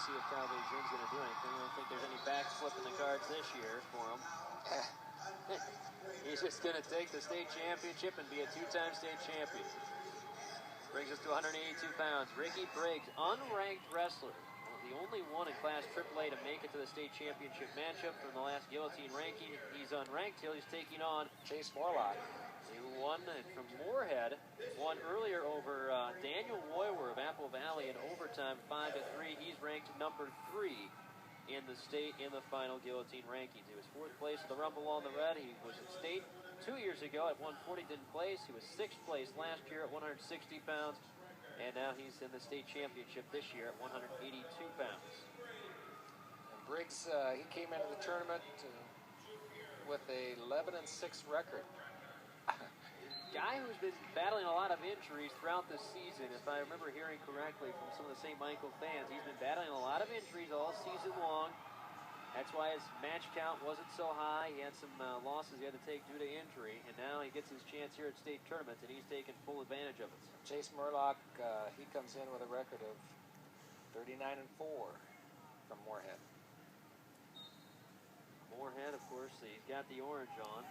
see if Cowboy Jim's going to do anything. I don't think there's any backflip in the cards this year for him. He's just going to take the state championship and be a two-time state champion. Brings us to 182 pounds. Ricky Briggs, unranked wrestler. The only one in Class AAA to make it to the state championship matchup from the last guillotine ranking. He's unranked till he's taking on Chase Morlock. He won from Moorhead, won earlier over Daniel Woywer of Apple Valley in overtime, 5-3. He's ranked number 3 in the state in the final guillotine rankings. He was 4th place at the Rumble on the Red. He was at state 2 years ago at 140, didn't place. He was 6th place last year at 160 pounds. And now he's in the state championship this year at 182 pounds. And Briggs, he came into the tournament with a 11-6 record. Guy who's been battling a lot of injuries throughout the season. If I remember hearing correctly from some of the St. Michael fans, he's been battling a lot of injuries all season long. That's why his match count wasn't so high. He had some losses he had to take due to injury, and now he gets his chance here at state tournaments, and he's taking full advantage of it. Chase Morlock, he comes in with a record of 39-4 from Moorhead. Moorhead, of course, he's got the orange on.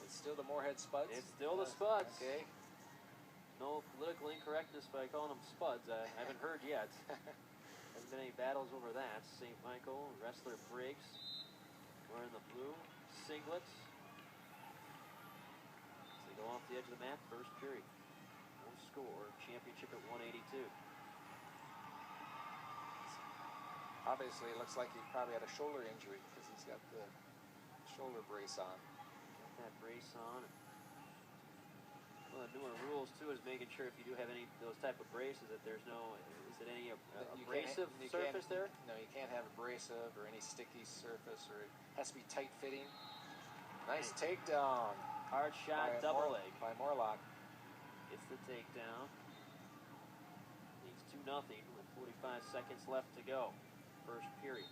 It's still the Moorhead Spuds? It's still the Spuds. Okay. No political incorrectness by calling them Spuds. I haven't heard yet. Hasn't been any battles over that. St. Michael, wrestler Briggs, wearing the blue singlets. As they go off the edge of the mat, first period. No score, championship at 182. Obviously, it looks like he probably had a shoulder injury because he's got the shoulder brace on. Got that brace on. One of the newer rules, too, is making sure if you do have any of those type of braces that there's no, is it any abrasive surface there? No, you can't have abrasive or any sticky surface, or it has to be tight-fitting. Nice takedown. Hard shot, double leg. By Morlock. Gets the takedown. Leads 2-0 with 45 seconds left to go. First period.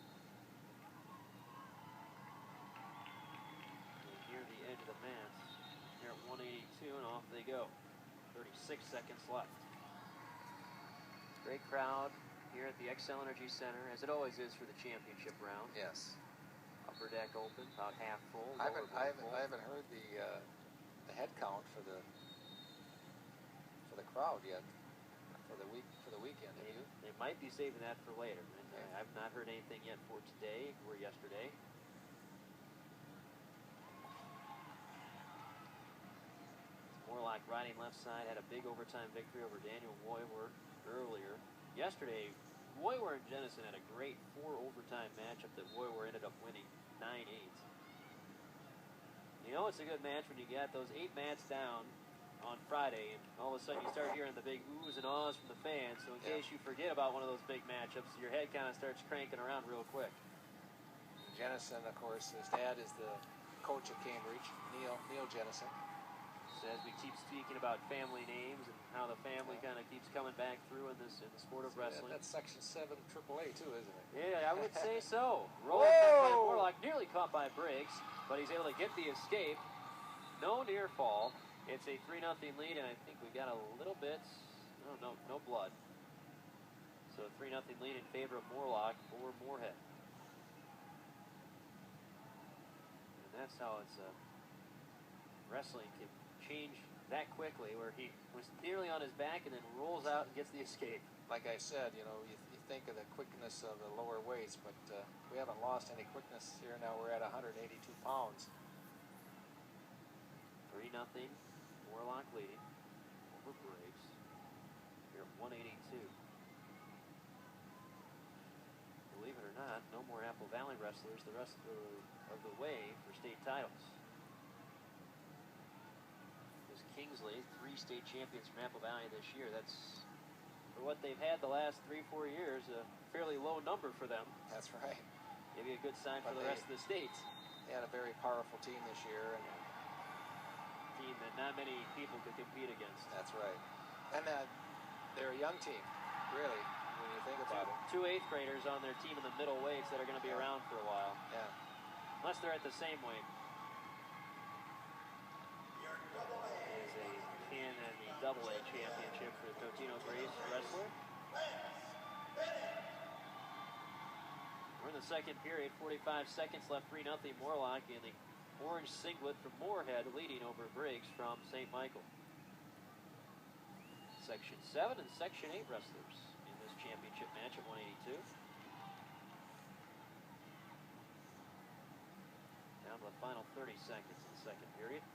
And near the edge of the mat. Here at 182, and off they go. 36 seconds left. Great crowd here at the Xcel Energy Center, as it always is for the championship round. Yes. Upper deck open, about half full. I haven't heard the head count for the crowd yet for the weekend. Have you? They might be saving that for later. And I've not heard anything yet for today or yesterday. Morlock riding left side, had a big overtime victory over Daniel Woywer earlier. Yesterday, Woywer and Jennison had a great 4 overtime matchup that Woywer ended up winning 9-8. You know it's a good match when you get those 8 mats down on Friday, and all of a sudden you start hearing the big oohs and ahs from the fans. So in case you forget about one of those big matchups, your head kind of starts cranking around real quick. Jennison, of course, his dad is the coach at Cambridge, Neil Jennison. As we keep speaking about family names and how the family kind of keeps coming back through in the sport of wrestling. That's Section 7 AAA too, isn't it? Yeah, I would say so. Rolling by Morlock, nearly caught by Briggs, but he's able to get the escape. No near fall. It's a 3-0 lead, and I think we got a little bit, no blood. So a 3-0 lead in favor of Morlock or Moorhead. And that's how it's wrestling can change that quickly, where he was nearly on his back and then rolls out and gets the escape. Like I said, you think of the quickness of the lower weights, but we haven't lost any quickness here. Now we're at 182 pounds. 3-0, Morlock leading over Briggs. Here at 182. Believe it or not, no more Apple Valley wrestlers the rest of the way for state titles. Kingsley, 3 state champions from Apple Valley this year. That's, for what they've had the last 3-4 years, a fairly low number for them. That's right. Maybe a good sign for the rest of the states. They had a very powerful team this year. And a team that not many people could compete against. That's right. And they're a young team, really, when you think about it. 2 8th graders on their team in the middle weights that are going to be around for a while. Yeah. Unless they're at the same weight. Is a pin in the AA championship for the Totino Grace wrestler. the second period. 45 seconds left, 3-0 Morlock in the orange singlet from Moorhead, leading over Briggs from St. Michael. Section 7 and Section 8 wrestlers in this championship match at 182. Down to the final 30 seconds in the second period.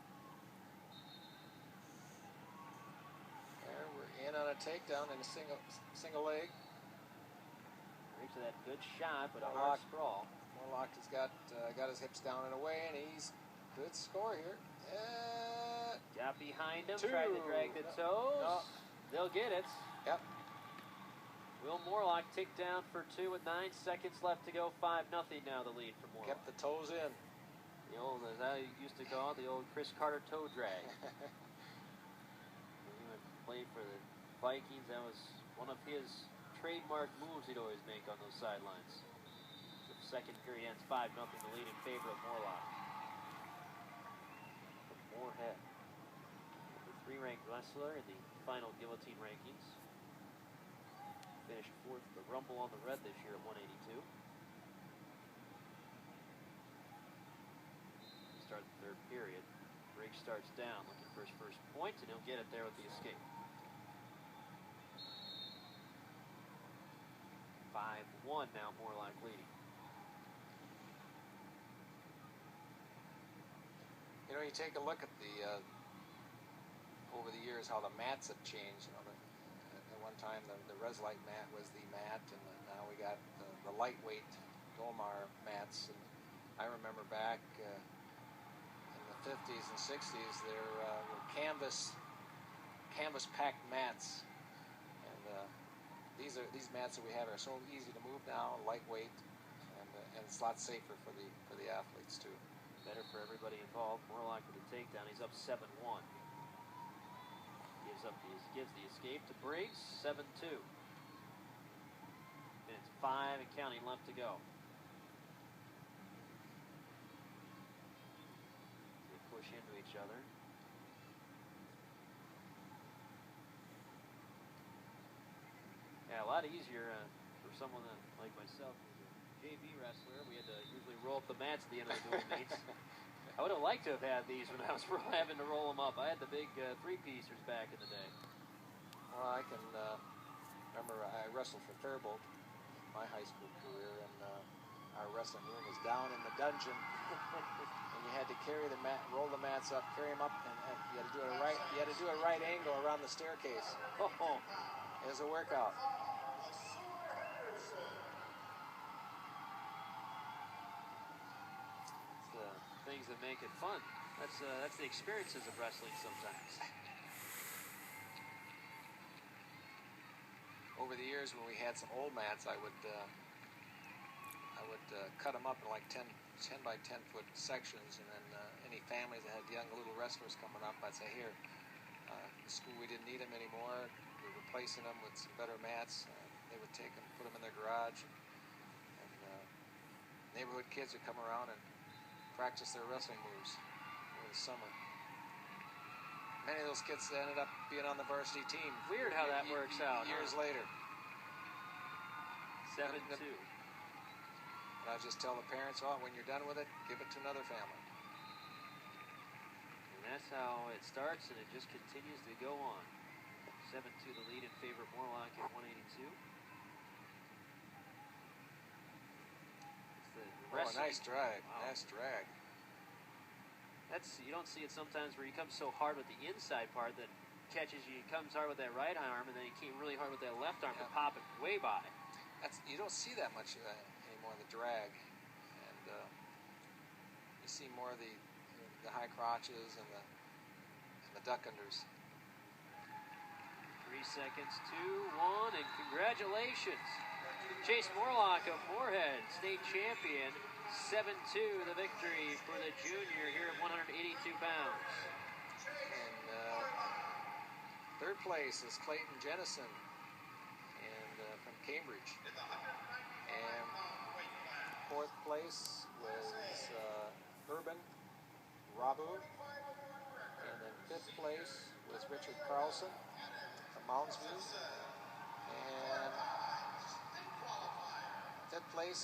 There, we're in on a takedown in a single leg. Briggs with that good shot, but a hard sprawl. Morlock has got his hips down and away, and he's good score here. Got behind him, tried to drag the toes. No. They'll get it. Yep. Will Morlock take down for 2 with 9 seconds left to go. 5-0 now the lead for Morlock. Kept the toes in. The old, as I used to call it, the old Chris Carter toe drag. When he would play for the Vikings, that was one of his trademark moves he'd always make on those sidelines. The second period ends 5-0, the lead in favor of Morlock. From Moorhead, the 3-ranked wrestler in the final guillotine rankings. Finished 4th at the Rumble on the Red this year at 182. Start the third period. Briggs starts down, looking for his first point, and he'll get it there with the escape. 5-1 now, Morlock leading. You know, you take a look at the over the years how the mats have changed. You know, at one time the Wrestling mat was the mat, and now we got the lightweight Dolmar mats. And I remember back in the 50s and 60s, there were canvas packed mats, and these mats that we have are so easy to move now, lightweight, and it's a lot safer for the athletes too. Better for everybody involved. Morlock with the takedown. He's up 7-1. Gives the escape to Briggs. 7-2. Minutes 5 and counting left to go. They push into each other. Yeah, a lot easier for someone like myself, who's a JV wrestler. We had to usually roll up the mats at the end of the dual meets. I would have liked to have had these when I was having to roll them up. I had the big three-piecers back in the day. Well, I can remember I wrestled for Faribault in my high school career, and our wrestling room was down in the dungeon, and you had to carry the mat, roll the mats up, carry them up, and you had to do it right. You had to do a right angle around the staircase. Oh. It was a workout. Things that make it fun. That's the experiences of wrestling sometimes. Over the years, when we had some old mats, I would cut them up in like 10 by 10 foot sections, and then any families that had young little wrestlers coming up, I'd say, here, the school, we didn't need them anymore. We're replacing them with some better mats. They would take them, put them in their garage, and neighborhood kids would come around and practice their wrestling moves over the summer. Many of those kids ended up being on the varsity team. Weird how that works out. Years later. 7-2. And I just tell the parents, oh, when you're done with it, give it to another family. And that's how it starts, and it just continues to go on. 7-2 the lead in favor of Morlock at 182. Oh, nice drag. Wow. Nice drag. You don't see it sometimes where he comes so hard with the inside part that catches you. He comes hard with that right arm, and then he came really hard with that left arm to pop it way by. You don't see that much anymore, the drag. And you see more of the high crotches and the duck unders. 3 seconds, 2, 1, and congratulations. Chase Morlock of Moorhead, state champion, 7-2 the victory for the junior here at 182 pounds. And third place is Clayton Jennison from Cambridge. And fourth place was Urban Rabu. And then fifth place was Richard Carlson from Moundsview. And fifth place